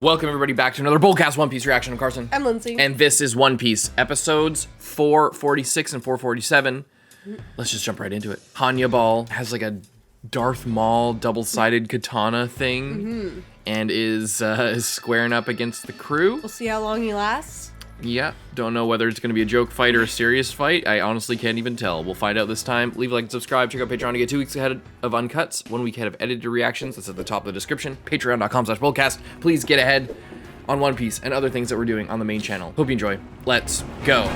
Welcome everybody back to another BOLDcast One Piece reaction. I'm Carson. I'm Lindsay. And this is One Piece, episodes 446 and 447. Let's just jump right into it. Hannibal has like a Darth Maul double-sided katana thing and is squaring up against the crew. We'll see how long he lasts. Yeah, don't know whether it's going to be a joke fight or a serious fight. I honestly can't even tell. We'll find out this time. Leave a like and subscribe. Check out Patreon to get 2 weeks ahead of Uncuts, 1 week ahead of edited reactions. That's at the top of the description. Patreon.com/BOLDcast. Please get ahead on One Piece and other things that we're doing on the main channel. Hope you enjoy. Let's go.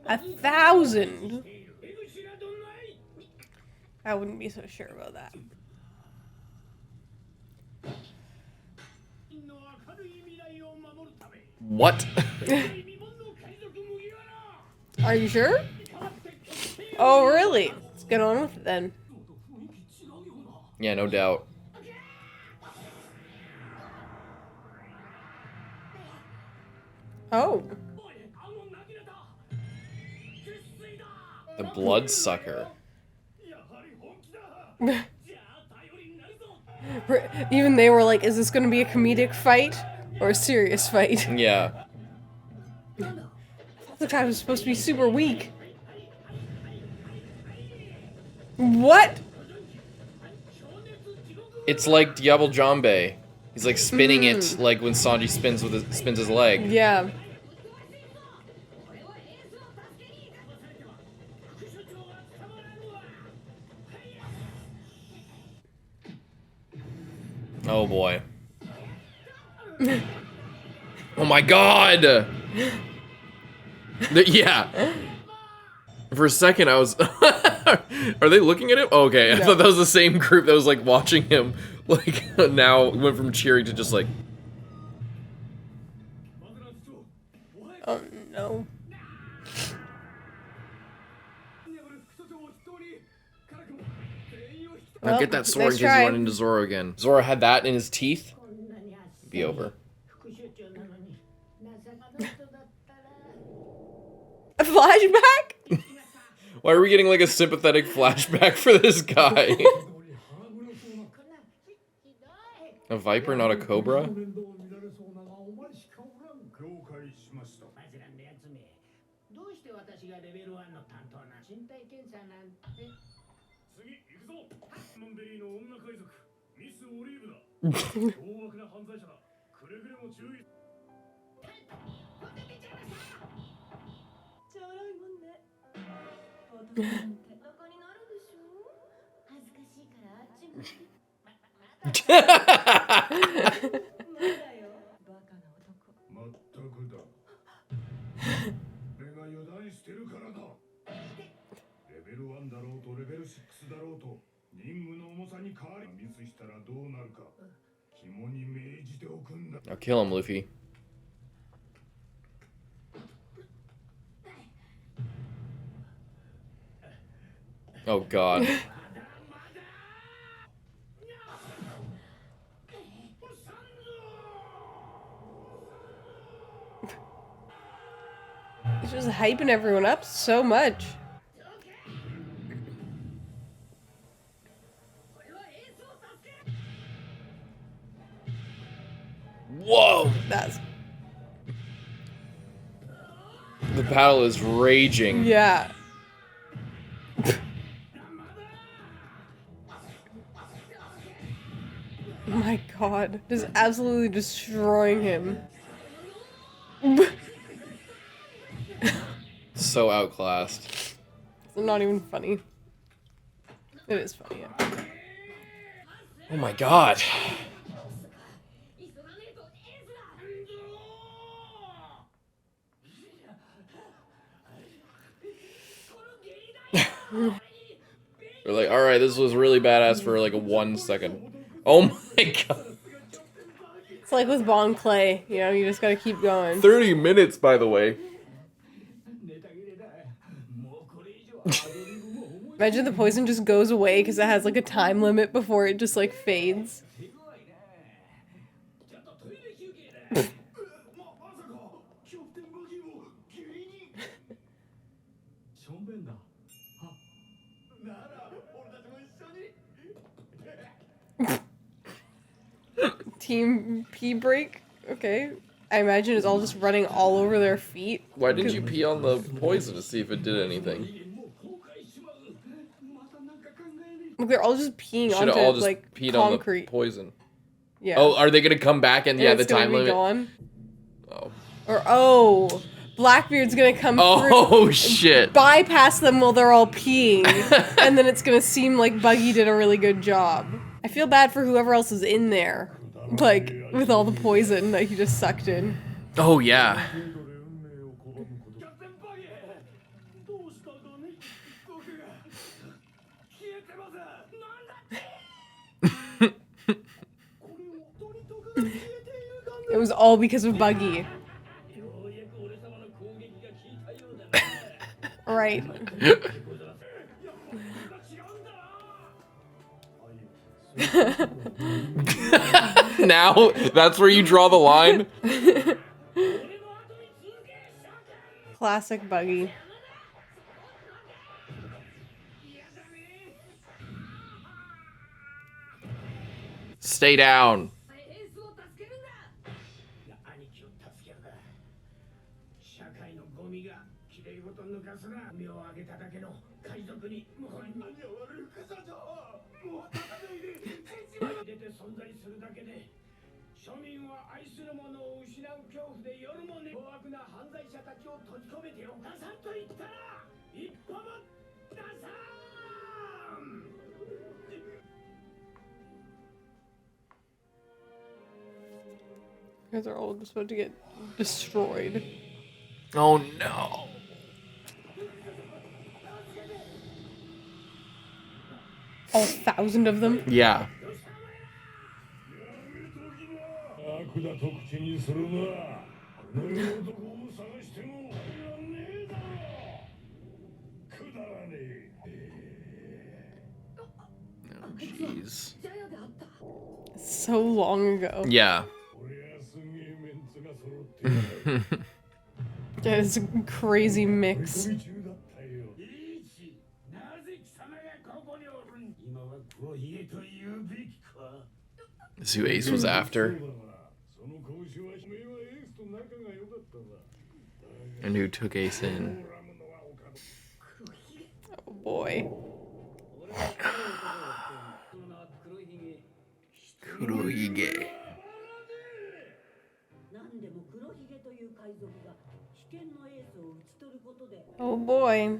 $1,000. I wouldn't be so sure about that. What? Are you sure? Oh, really? Let's get on with it then. Yeah, no doubt. Oh. The bloodsucker. Even they were like, is this going to be a comedic fight or a serious fight? Yeah. I thought the guy was supposed to be super weak. What? It's like Diablo Jimbe. He's like spinning it like when Sanji spins his leg. Yeah. Oh boy. Oh my god! Yeah. For a second I was... Are they looking at him? Oh, okay, I thought that was the same group that was like watching him. Like, now went from cheering to just like... Oh no. Now Well, get that sword in nice case try. you run into Zoro again. Zoro had that in his teeth. Be over. A flashback? Why are we getting like a sympathetic flashback for this guy? A viper, not a cobra? Now kill him, Luffy. Oh god. He's just hyping everyone up so much. Whoa! That's... The battle is raging. Yeah. Oh my god. Just absolutely destroying him. So outclassed. It's not even funny. It is funny, yeah. Oh my god. We're like, alright, this was really badass for like a 1 second. Oh my god. It's like with Bon Clay, you know, you just gotta keep going. 30 minutes, by the way. Imagine the poison just goes away because it has like a time limit before it just like fades. Team pee break? Okay. I imagine it's all just running all over their feet. Why didn't you pee on the poison to see if it did anything? Look, they're all just peeing Should have onto all just like peed concrete. on the poison. Yeah. Oh, are they gonna come back and yeah, the it's gonna time be limit? Gone. Oh. Or Blackbeard's gonna come through. Oh shit. Bypass them while they're all peeing, and then it's gonna seem like Buggy did a really good job. I feel bad for whoever else is in there, like with all the poison that he just sucked in. Oh yeah. It was all because of Buggy. Right. Now that's where you draw the line. Classic Buggy. Stay down. You guys are all just about to get destroyed. Oh no. All 1,000 of them? Yeah. Oh, jeez. So long ago. Yeah. Yeah, it's a crazy mix. This is who Ace was after. And who took Ace in. Oh boy. Kurohige. Oh boy.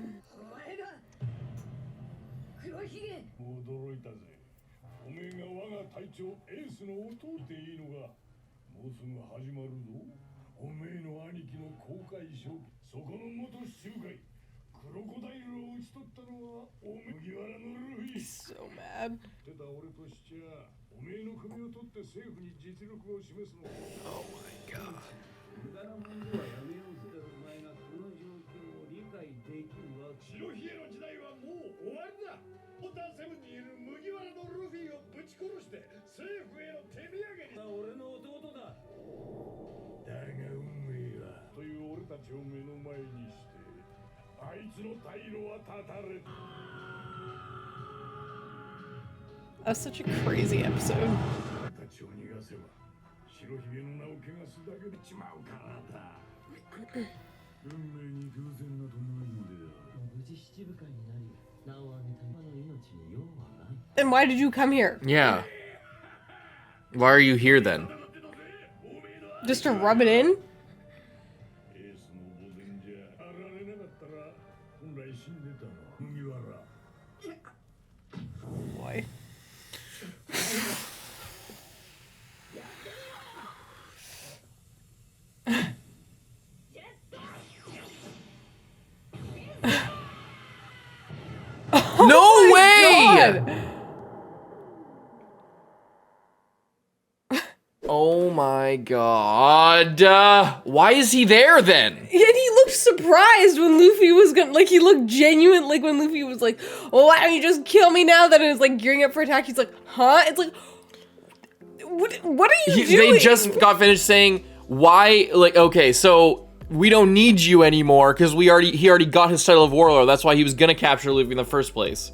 He's so mad. Oh my god. That was such a crazy episode. Then why did you come here? Yeah. Why are you here then? Just to rub it in? Boy. No way! God. Oh my god. Why is he there then? And he looks surprised when Luffy was gonna, like, he looked genuine, like, when Luffy was like, oh, why don't you just kill me now? Then it was, like, gearing up for attack. He's like, huh? It's like, what are you doing? They just got finished saying, why, like, okay, so we don't need you anymore, because he already got his title of warlord. That's why he was gonna capture Luffy in the first place.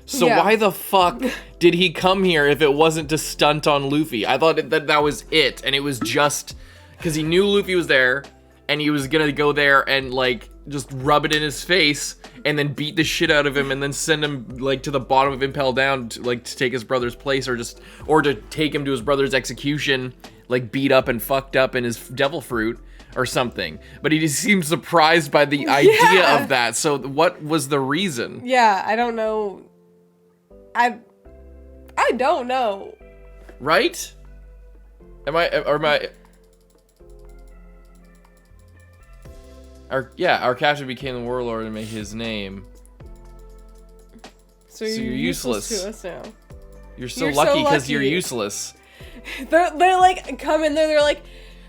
So why the fuck did he come here if it wasn't to stunt on Luffy? I thought that was it, and it was just because he knew Luffy was there, and he was gonna go there and, like, just rub it in his face, and then beat the shit out of him, and then send him, like, to the bottom of Impel Down, to take his brother's place, or to take him to his brother's execution, like, beat up and fucked up in his devil fruit, or something. But he just seemed surprised by the idea of that, so what was the reason? Yeah, I don't know. I don't know. Right? Am I... Our captain became the warlord and made his name. So you're useless to us now. You're so lucky because you're useless. They're like, come in there, they're like,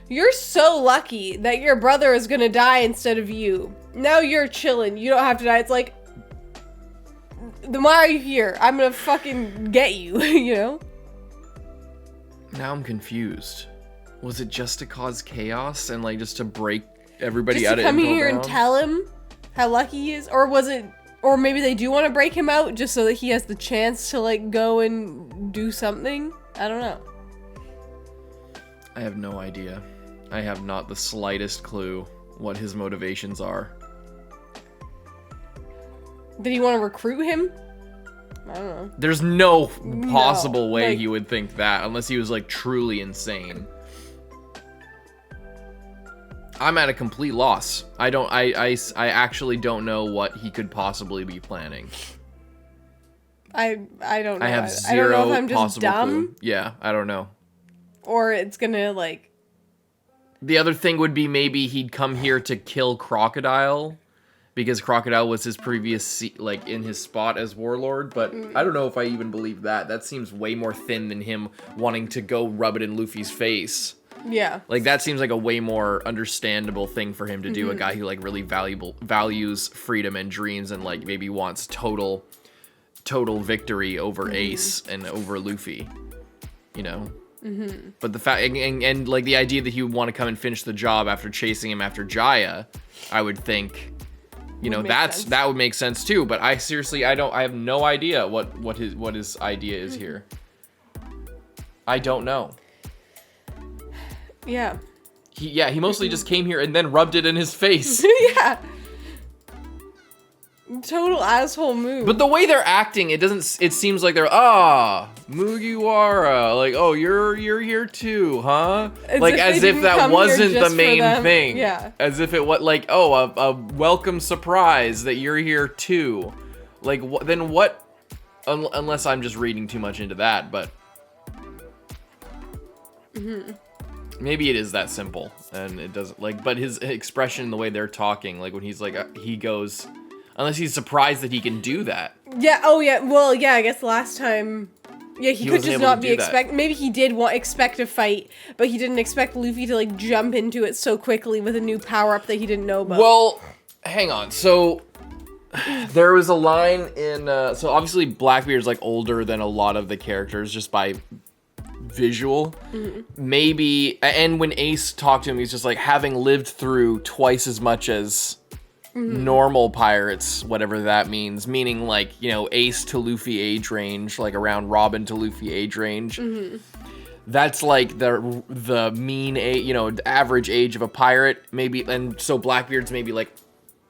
you're so lucky that your brother is gonna die instead of you. Now you're chilling, you don't have to die. It's like, then why are you here? I'm gonna fucking get you, you know? Now I'm confused. Was it just to cause chaos and, like, just to break everybody just out to of come Impel here Down? and tell him how lucky he is? Or was it, or maybe they do want to break him out just so that he has the chance to, like, go and do something? I don't know. I have no idea. I have not the slightest clue what his motivations are. Did he want to recruit him? I don't know. There's no possible way like, he would think that unless he was, like, truly insane. I'm at a complete loss. I actually don't know what he could possibly be planning. I don't know. I have zero I don't know if I'm just possible dumb. clue. Yeah, I don't know. Or it's gonna, like... The other thing would be maybe he'd come here to kill Crocodile, because Crocodile was his previous, like, in his spot as warlord, but I don't know if I even believe that. That seems way more thin than him wanting to go rub it in Luffy's face. Yeah. Like, that seems like a way more understandable thing for him to do, a guy who, like, really values freedom and dreams and, like, maybe wants total victory over Ace and over Luffy, you know? But the fact, and like, the idea that he would want to come and finish the job after chasing him after Jaya, I would think, you know, that would make sense too. But I seriously, I have no idea what his idea is here. I don't know. Yeah. He mostly just came here and then rubbed it in his face. Yeah. Total asshole move. But the way they're acting, it seems like they're, Mugiwara, like, oh, you're here too, huh? As if that wasn't the main thing. Yeah. As if it was, like, oh, a welcome surprise that you're here too. Like, then what, unless I'm just reading too much into that, but maybe it is that simple, and it doesn't, like, but his expression, the way they're talking, like, when he's like, he goes... Unless he's surprised that he can do that. Yeah, oh yeah, well, yeah, I guess last time... Yeah, he could just not be maybe he did expect a fight, but he didn't expect Luffy to, like, jump into it so quickly with a new power-up that he didn't know about. Well, hang on, so... There was a line in... so obviously Blackbeard's, like, older than a lot of the characters, just by visual. Maybe... And when Ace talked to him, he's just like, having lived through twice as much as... normal pirates, whatever that means, meaning, like, you know, Ace to Luffy age range, like around Robin to Luffy age range. That's like the mean age, you know, the average age of a pirate, maybe. And so Blackbeard's maybe like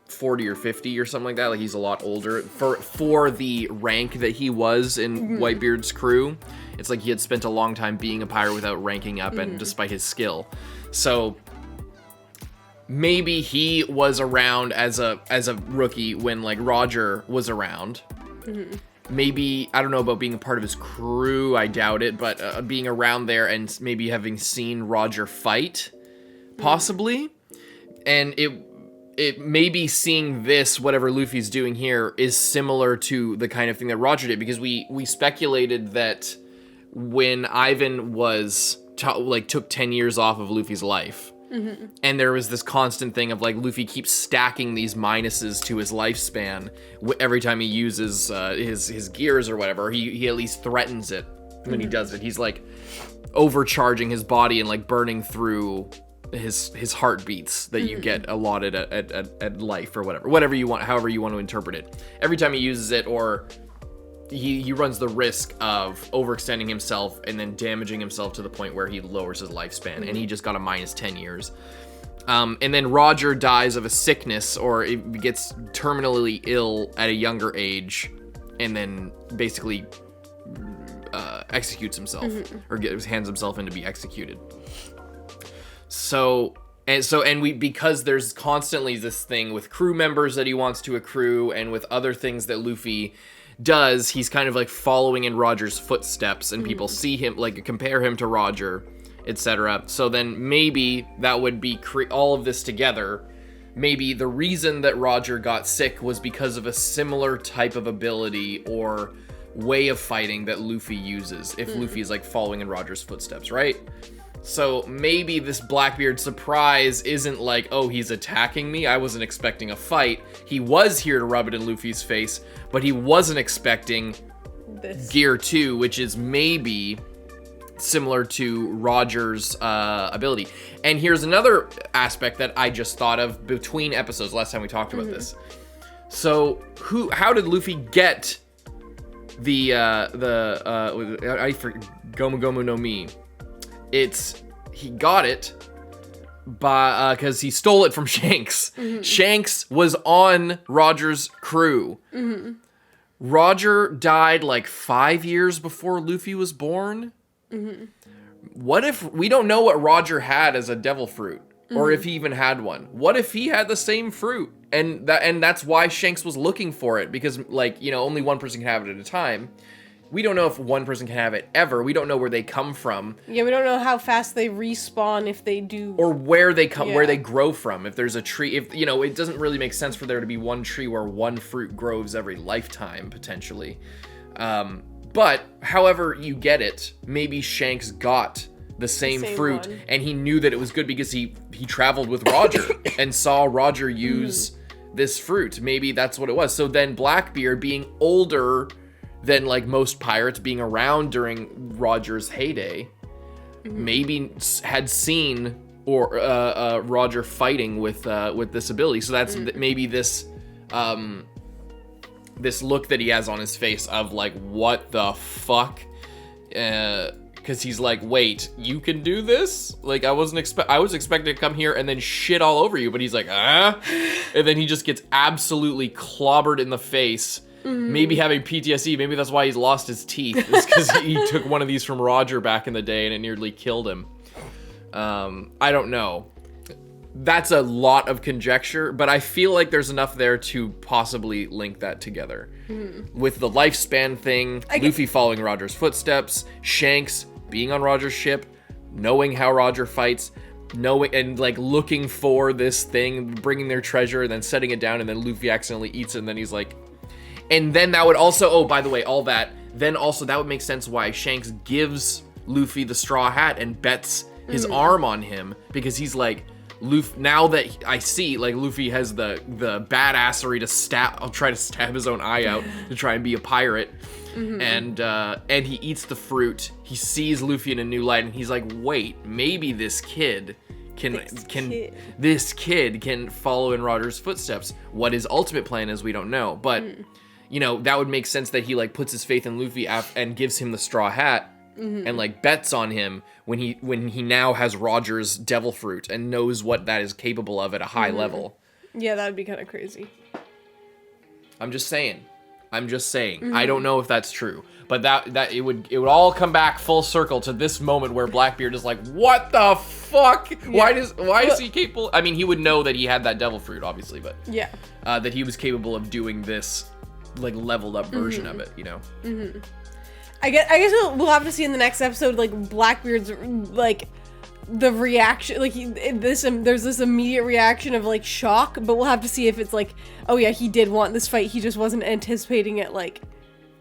40 or 50 or something like that. Like, he's a lot older for the rank that he was in Whitebeard's crew. It's like he had spent a long time being a pirate without ranking up, and despite his skill. So maybe he was around as a rookie when, like, Roger was around. Maybe, I don't know about being a part of his crew, I doubt it, but being around there and maybe having seen Roger fight, possibly. And it maybe seeing this, whatever Luffy's doing here, is similar to the kind of thing that Roger did, because we speculated that when Ivan was took 10 years off of Luffy's life, And there was this constant thing of like Luffy keeps stacking these minuses to his lifespan every time he uses his gears or whatever. He at least threatens it when he does it. He's like overcharging his body and like burning through his heartbeats that you get allotted at life or whatever you want, however you want to interpret it. Every time he uses it, or he runs the risk of overextending himself and then damaging himself to the point where he lowers his lifespan, and he just got a minus 10 years. And then Roger dies of a sickness, or it gets terminally ill at a younger age, and then basically executes himself, or hands himself in to be executed. Because there's constantly this thing with crew members that he wants to accrue, and with other things that Luffy does, he's kind of like following in Roger's footsteps, and people see him, like compare him to Roger, etc. So then maybe that would be all of this together. Maybe the reason that Roger got sick was because of a similar type of ability or way of fighting that Luffy uses, if Luffy's like following in Roger's footsteps, right? So maybe this Blackbeard surprise isn't like, oh, he's attacking me, I wasn't expecting a fight. He was here to rub it in Luffy's face, but he wasn't expecting This. Gear 2, which is maybe similar to Roger's ability. And here's another aspect that I just thought of between episodes, last time we talked about this. So how did Luffy get the Gomu Gomu no Mi? He got it by because he stole it from Shanks. Shanks was on Roger's crew. Roger died like 5 years before Luffy was born. What if we don't know what Roger had as a devil fruit, or if he even had one? What if he had the same fruit, and that's why Shanks was looking for it, because like, you know, only one person can have it at a time. We don't know if one person can have it ever. We don't know where they come from. Yeah, we don't know how fast they respawn if they do. Or where they come, where they grow from. If there's a tree, if, you know, it doesn't really make sense for there to be one tree where one fruit grows every lifetime, potentially. But however you get it, maybe Shanks got the same fruit, and he knew that it was good because he traveled with Roger and saw Roger use this fruit. Maybe that's what it was. So then Blackbeard, being older than like most pirates, being around during Roger's heyday, maybe had seen Roger fighting with this ability. So that's maybe this this look that he has on his face of like, what the fuck? Because he's like, wait, you can do this? Like, I was expecting to come here and then shit all over you, but he's like, and then he just gets absolutely clobbered in the face. Maybe having PTSD, maybe that's why he's lost his teeth. It's because he took one of these from Roger back in the day and it nearly killed him. I don't know. That's a lot of conjecture, but I feel like there's enough there to possibly link that together. With the lifespan thing, Luffy following Roger's footsteps, Shanks being on Roger's ship, knowing how Roger fights, knowing and like looking for this thing, bringing their treasure and then setting it down, and then Luffy accidentally eats it, and then he's like... And then that would also, oh, by the way, all that, then also that would make sense why Shanks gives Luffy the straw hat and bets his arm on him, because he's like, now that I see, like, Luffy has the badassery to try to stab his own eye out to try and be a pirate, and he eats the fruit. He sees Luffy in a new light, and he's like, wait, maybe this kid can follow in Roger's footsteps. What his ultimate plan is, we don't know, but you know, that would make sense that he like puts his faith in Luffy and gives him the straw hat and like bets on him when he now has Roger's devil fruit and knows what that is capable of at a high level. Yeah, that would be kind of crazy. I'm just saying. I don't know if that's true, but that it would all come back full circle to this moment where Blackbeard is like, what the fuck? Yeah. Why is he capable? I mean, he would know that he had that devil fruit, obviously, but that he was capable of doing this like leveled up version of it, you know. I guess we'll have to see in the next episode, like Blackbeard's like the reaction, like there's this immediate reaction of like shock, but we'll have to see if it's like, oh yeah, he did want this fight, he just wasn't anticipating it. Like,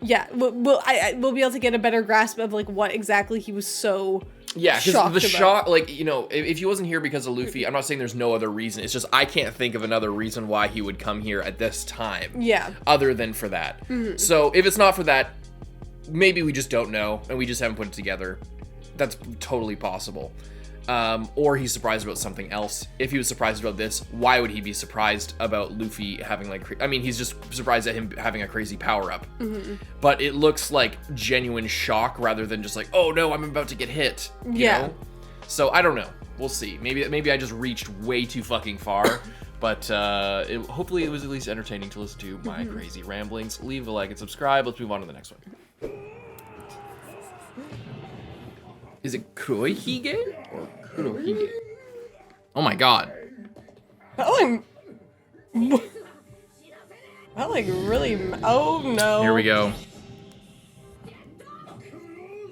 yeah, we'll be able to get a better grasp of like what exactly he was so Yeah, because shocked the about. shock, like, you know, if he wasn't here because of Luffy, I'm not saying there's no other reason. It's just I can't think of another reason why he would come here at this time. Yeah. Other than for that. So if it's not for that, maybe we just don't know and we just haven't put it together. That's totally possible. Or he's surprised about something else. If he was surprised about this, why would he be surprised about Luffy having like, I mean, he's just surprised at him having a crazy power up. But it looks like genuine shock rather than just like, oh no, I'm about to get hit. You know? So I don't know. We'll see. Maybe I just reached way too fucking far. But hopefully it was at least entertaining to listen to my crazy ramblings. Leave a like and subscribe. Let's move on to the next one. Is it Kurohige or Kurohige? Oh my god. That like really. Oh no. Here we go.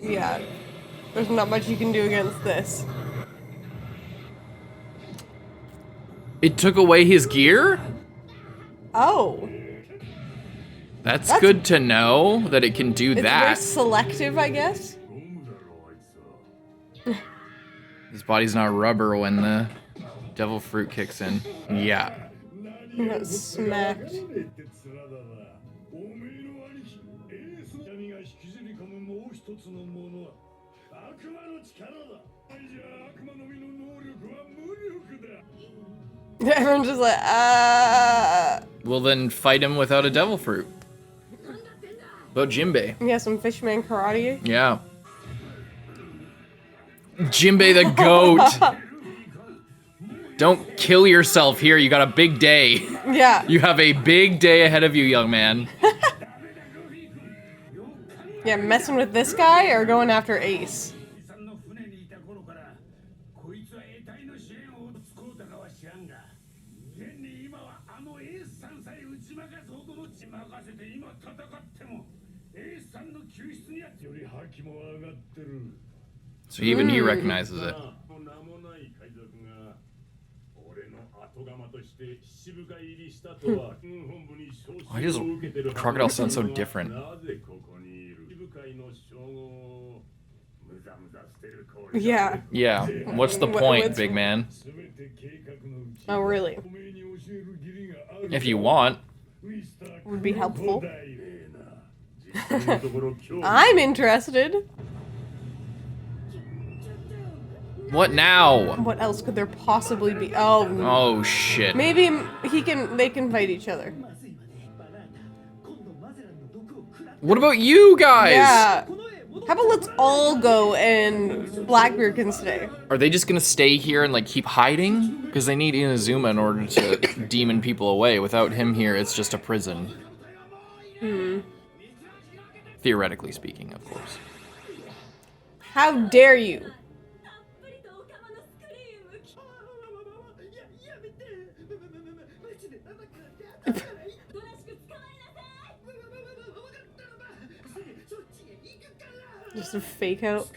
Yeah. There's not much you can do against this. It took away his gear? Oh. That's good to know that it can do It's very that. selective, I guess. His body's not rubber when the devil fruit kicks in. Yeah. He got smacked. Everyone's just like, Well then fight him without a devil fruit. About Jimbei. Yeah, some fishman karate. Yeah. Jimbei the goat. Don't kill yourself here. You got a big day. Yeah. You have a big day ahead of you, young man. Yeah, messing with this guy or going after Ace? So even he recognizes it. Why does crocodile sound so different? Yeah. Yeah. What's the point, big man? Oh, really? If you want. Would be helpful. I'm interested. What now? What else could there possibly be? Oh. Oh shit. Maybe they can fight each other. What about you guys? Yeah. How about let's all go and Blackbeard can stay? Are they just gonna stay here and like keep hiding? Because they need Inazuma in order to demon people away. Without him here, it's just a prison. Theoretically speaking, of course. How dare you? Just a fake out.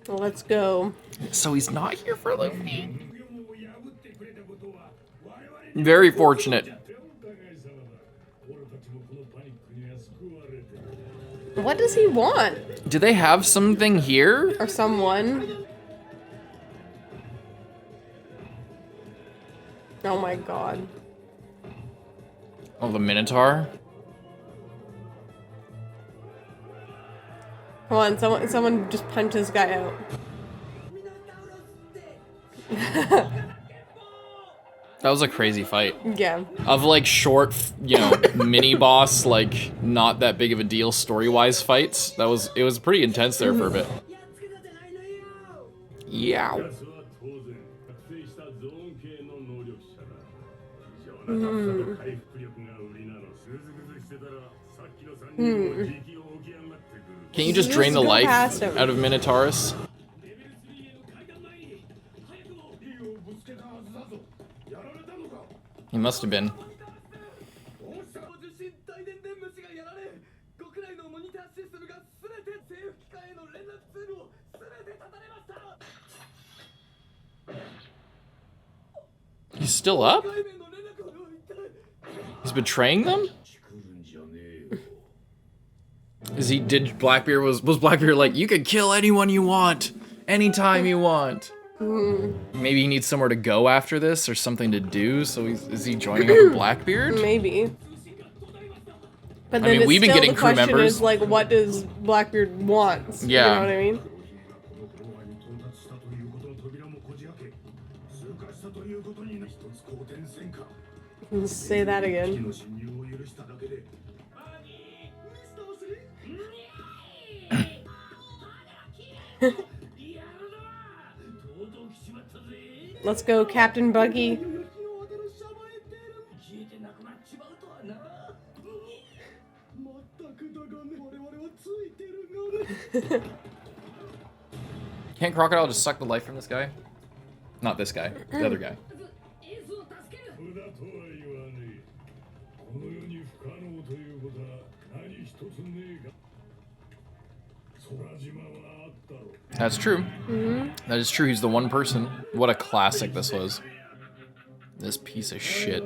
Let's go. So he's not here for Luffy? Very fortunate. What does he want? Do they have something here? Or someone? Oh my god. Oh, the Minotaur? Come on, someone just punch this guy out. That was a crazy fight. Yeah. Of like short, you know, mini boss, like not that big of a deal story-wise fights. It was pretty intense there for a bit. Yeah. Can you just drain the go life past him. out of Minotaurus? He must have been. He's still up? He's betraying them? Did Blackbeard, was Blackbeard like, you can kill anyone you want, anytime you want? Maybe he needs somewhere to go after this or something to do, so is he joining up with Blackbeard? Maybe. But I mean, we've been getting crew members. The question is, like, what does Blackbeard want? Yeah. You know what I mean? Say that again. Let's go, Captain Buggy. Can't Crocodile just suck the life from this guy? Not this guy, the other guy. That's true. That is true. He's the one person. What a classic this was. This piece of shit.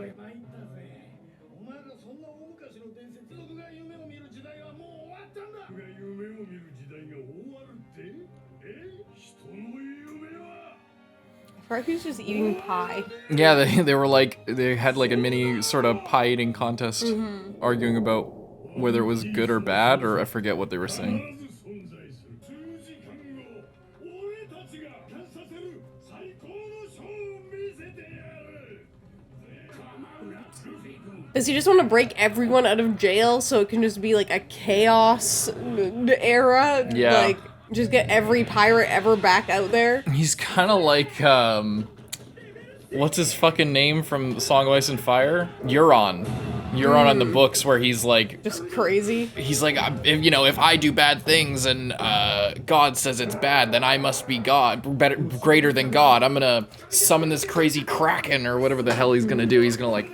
He's just eating pie. Yeah, they were like, they had like a mini sort of pie eating contest, arguing about whether it was good or bad, or I forget what they were saying. Does he just want to break everyone out of jail so it can just be like a chaos era? Yeah. Like, just get every pirate ever back out there? He's kind of like, what's his fucking name from Song of Ice and Fire? Euron. Euron on the books, where he's like... just crazy. He's like, if I do bad things and God says it's bad, then I must be God, greater than God. I'm gonna summon this crazy kraken, or whatever the hell he's gonna do. He's gonna like...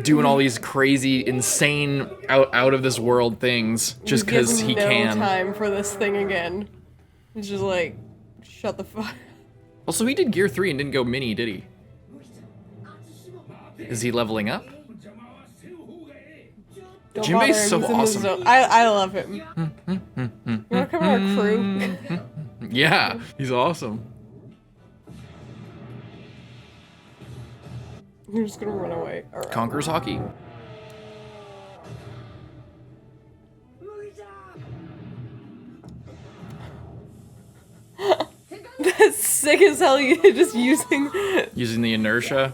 doing all these crazy, insane, out of this world things just because he can. No time for this thing again. He's just like, shut the fuck. Also, he did Gear 3 and didn't go mini, did he? Is he leveling up? Don't Jimbe's bother him, so he's in the awesome. zone. I love him. You wanna come on our crew? Yeah, he's awesome. You're just gonna run away. All right. Conquers hockey. That's sick as hell. You just using the inertia.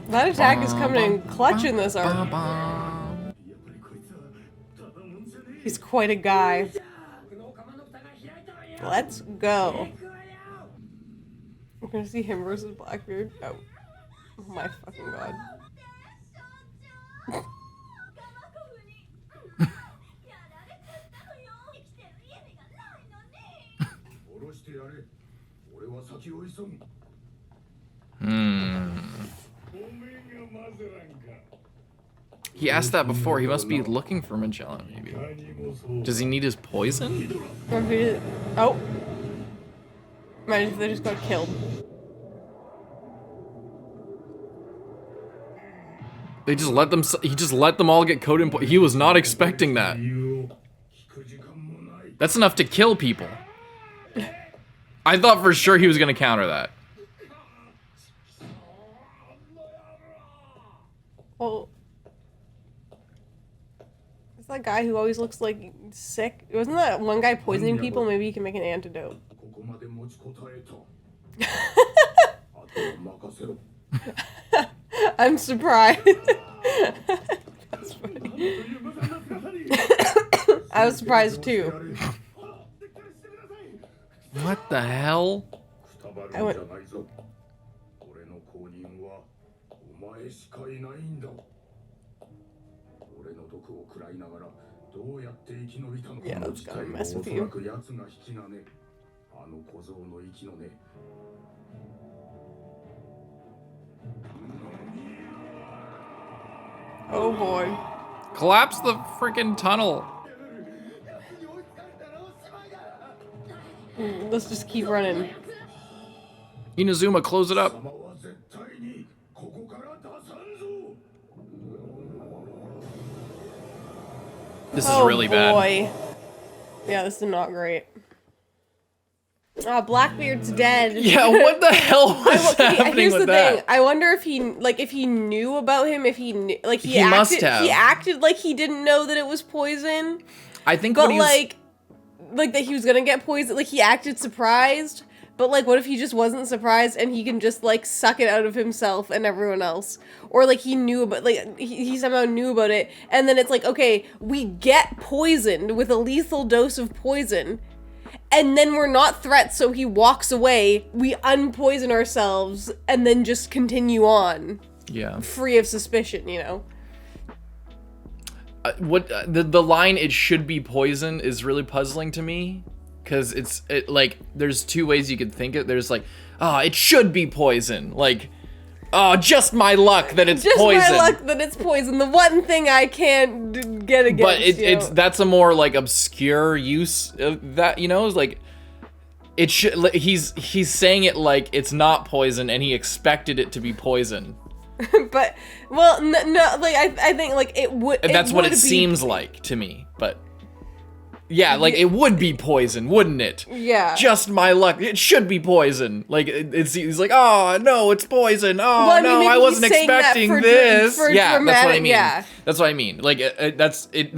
That attack is coming in clutch in this arc. He's quite a guy. Let's go. We're gonna see him versus Blackbeard. Oh my fucking god. He asked that before. He must be looking for Magellan, maybe. Does he need his poison? Oh. Imagine if they just got killed. They just let them. He just let them all get coated in poison. He was not expecting that. That's enough to kill people. I thought for sure he was gonna counter that. Well, it's that guy who always looks like sick. Wasn't that one guy poisoning people? Maybe he can make an antidote. I'm surprised. That's funny. I was surprised too. What the hell? I went. Yeah, that's gonna mess with you. Oh boy. Collapse the freaking tunnel. Let's just keep running. Inazuma, close it up. This is really bad. Boy. Yeah, this is not great. Blackbeard's dead. Yeah, what the hell was happening here's with the that? thing. I wonder if he knew about him, if he knew, like He must have. He acted like he didn't know that it was poison. I think But what he was, like that he was gonna get poisoned. Like he acted surprised. But like, what if he just wasn't surprised and he can just like suck it out of himself and everyone else? Or like he knew about, like he somehow knew about it, and then it's like, okay, we get poisoned with a lethal dose of poison, and then we're not threats, so he walks away. We unpoison ourselves and then just continue on. Yeah. Free of suspicion, you know. The line "it should be poison" is really puzzling to me, because like there's two ways you could think it. There's like, it should be poison. Like, just my luck that it's poison. Just my luck that it's poison. The one thing I can't get against. But it's that's a more like obscure use of that. You know, it's like it should. He's saying it like it's not poison, and he expected it to be poison. But well, no, like I think like it would. That's what it seems like to me, but. Yeah, like it would be poison, wouldn't it? Yeah. Just my luck. It should be poison. Like he's like, oh no, it's poison. Oh well, no, I wasn't expecting this. Yeah, that's what I mean. Yeah. That's what I mean. Like that's it.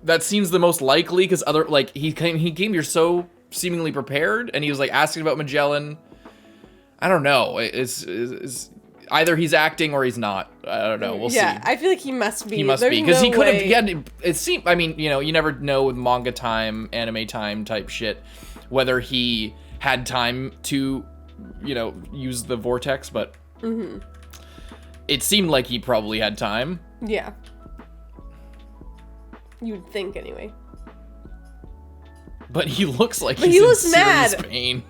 That seems the most likely, because other like he came here so seemingly prepared, and he was like asking about Magellan. I don't know. It's either he's acting or he's not. I don't know. We'll see. Yeah, I feel like he must be. He must be, because he could have. He had. It seemed. I mean, you know, you never know with manga time, anime time type shit, whether he had time to, you know, use the vortex. But it seemed like he probably had time. Yeah. You'd think anyway. But he looks like he's in serious pain.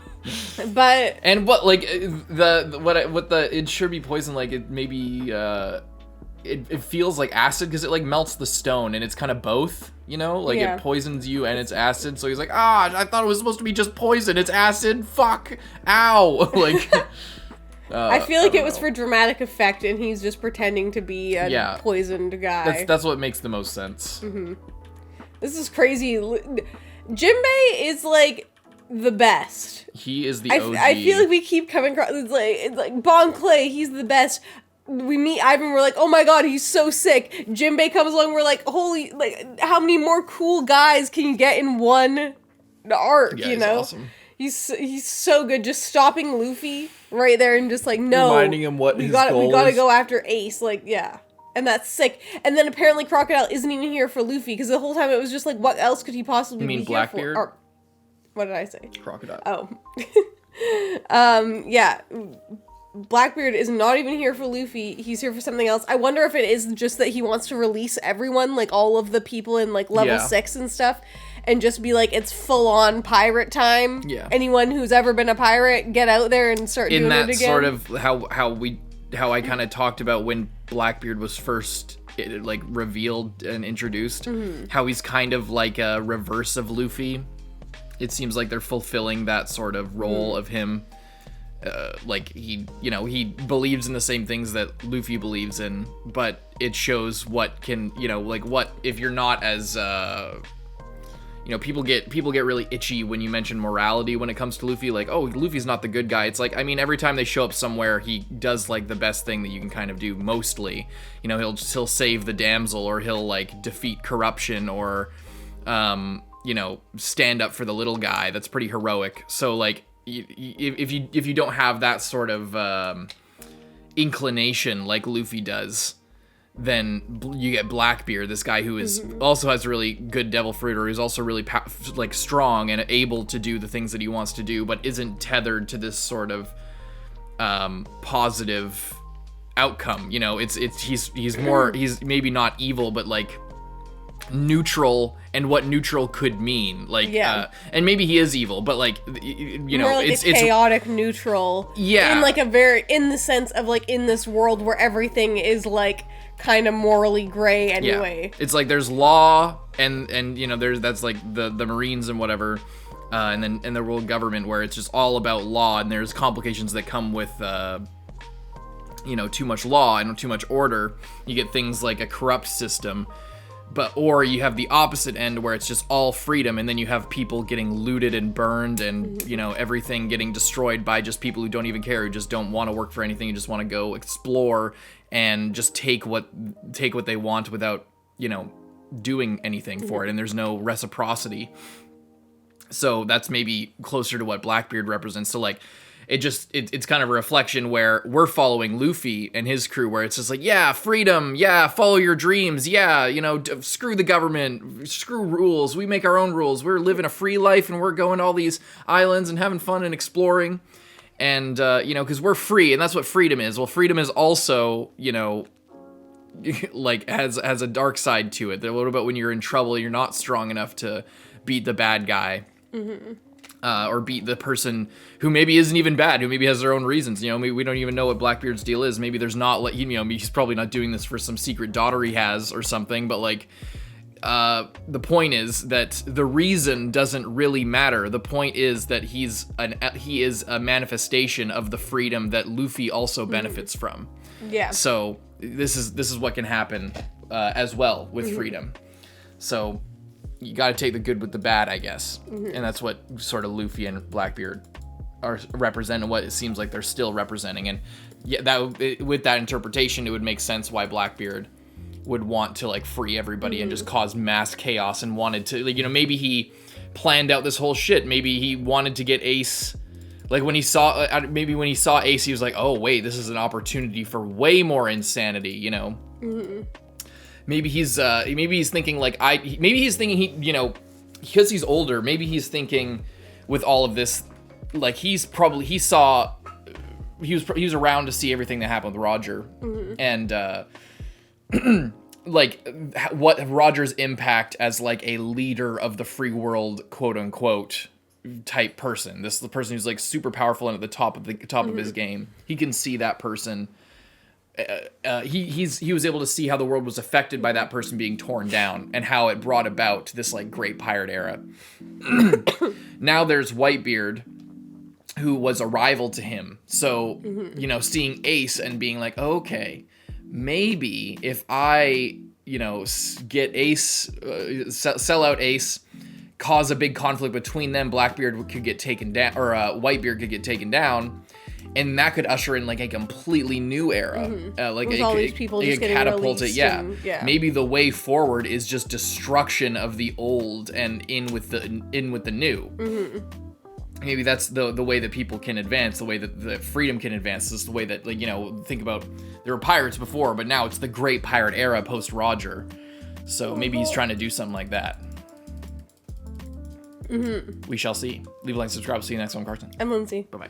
But and what like it should be poison, like it maybe it feels like acid, because it like melts the stone, and it's kind of both, you know, like it poisons you and it's acid. So he's like, I thought it was supposed to be just poison, it's acid, fuck, ow. Like I feel like it was for dramatic effect, and he's just pretending to be a poisoned guy. That's what makes the most sense. This is crazy. Jimbei is like the best. He is the OG. I feel like we keep coming across. It's like Bon Clay. He's the best. We meet Ivan. We're like, oh my god, he's so sick. Jimbei comes along. We're like, holy, like how many more cool guys can you get in one arc? Yeah, you know, awesome. He's so good. Just stopping Luffy right there and just like, no, reminding him what his goal is. We gotta go after Ace. Like, yeah. And that's sick. And then apparently Crocodile isn't even here for Luffy, because the whole time it was just like, what else could he possibly be here Blackbeard? for? Or, what did I say? Crocodile. Oh. Yeah. Blackbeard is not even here for Luffy. He's here for something else. I wonder if it is just that he wants to release everyone, like all of the people in like level 6 and stuff, and just be like, it's full on pirate time. Yeah. Anyone who's ever been a pirate, get out there and start doing it again. In that sort of how I kind of talked about when Blackbeard was first like revealed and introduced, how he's kind of like a reverse of Luffy. It seems like they're fulfilling that sort of role of him. Like he believes in the same things that Luffy believes in, but it shows what can, like what if you're not as, people get really itchy when you mention morality when it comes to Luffy. Like, oh, Luffy's not the good guy. It's like, I mean, every time they show up somewhere, he does like the best thing that you can kind of do mostly. He'll save the damsel, or he'll like defeat corruption, or, stand up for the little guy. That's pretty heroic. So like, if you don't have that sort of inclination like Luffy does, then you get Blackbeard, this guy who is also has really good devil fruit, or who's also really like strong and able to do the things that he wants to do, but isn't tethered to this sort of positive outcome. He's maybe not evil, but like neutral and what neutral could mean. Like, and maybe he is evil, but like, you know, more like it's chaotic neutral. Yeah. In like in the sense of like in this world where everything is like kind of morally gray anyway. Yeah. It's like there's law and you know, that's like the Marines and whatever. And then in the world government where it's just all about law, and there's complications that come with, you know, too much law and too much order. You get things like a corrupt system, or you have the opposite end where it's just all freedom, and then you have people getting looted and burned, and you know, everything getting destroyed by just people who don't even care, who just don't want to work for anything, who just want to go explore and just take what they want without, you know, doing anything for it, and there's no reciprocity. So that's maybe closer to what Blackbeard represents. So like, it's kind of a reflection where we're following Luffy and his crew, where it's just like, yeah, freedom, yeah, follow your dreams, yeah, you know, screw the government, screw rules, we make our own rules, we're living a free life, and we're going to all these islands and having fun and exploring, and you know, because we're free, and that's what freedom is. Well, freedom is also, you know, like has a dark side to it. What about when you're in trouble, you're not strong enough to beat the bad guy? Or beat the person who maybe isn't even bad, who maybe has their own reasons. You know, maybe we don't even know what Blackbeard's deal is. Maybe there's not, like, you know, he's probably not doing this for some secret daughter he has or something. But like, the point is that the reason doesn't really matter. The point is that he is a manifestation of the freedom that Luffy also benefits from. Yeah. So this is what can happen as well with freedom. So you got to take the good with the bad, I guess. And that's what sort of Luffy and Blackbeard are representing, what it seems like they're still representing. And yeah, with that interpretation, it would make sense why Blackbeard would want to like free everybody and just cause mass chaos, and wanted to, like, you know, maybe he planned out this whole shit. Maybe he wanted to get Ace, like when he saw Ace, he was like, oh wait, this is an opportunity for way more insanity, you know. Maybe he's thinking like he, you know, because he's older, maybe he's thinking with all of this, like he was around to see everything that happened with Roger, and like what Roger's impact as like a leader of the free world, quote unquote, type person. This is the person who's like super powerful and at the top of his game. He can see that person. He was able to see how the world was affected by that person being torn down, and how it brought about this like great pirate era. Now there's Whitebeard, who was a rival to him. So, you know, seeing Ace and being like, okay, maybe if I, you know, get Ace, sell out Ace, cause a big conflict between them, Blackbeard could get taken down, or Whitebeard could get taken down. And that could usher in like a completely new era, like with all these people just getting catapult it. Yeah. Maybe the way forward is just destruction of the old and in with the new. Maybe that's the way that people can advance, the way that the freedom can advance. This is the way that, like, you know, think about, there were pirates before, but now it's the great pirate era post Roger. So maybe he's trying to do something like that. We shall see. Leave a like, subscribe. See you next one, Carson. I'm Lindsay. Bye bye.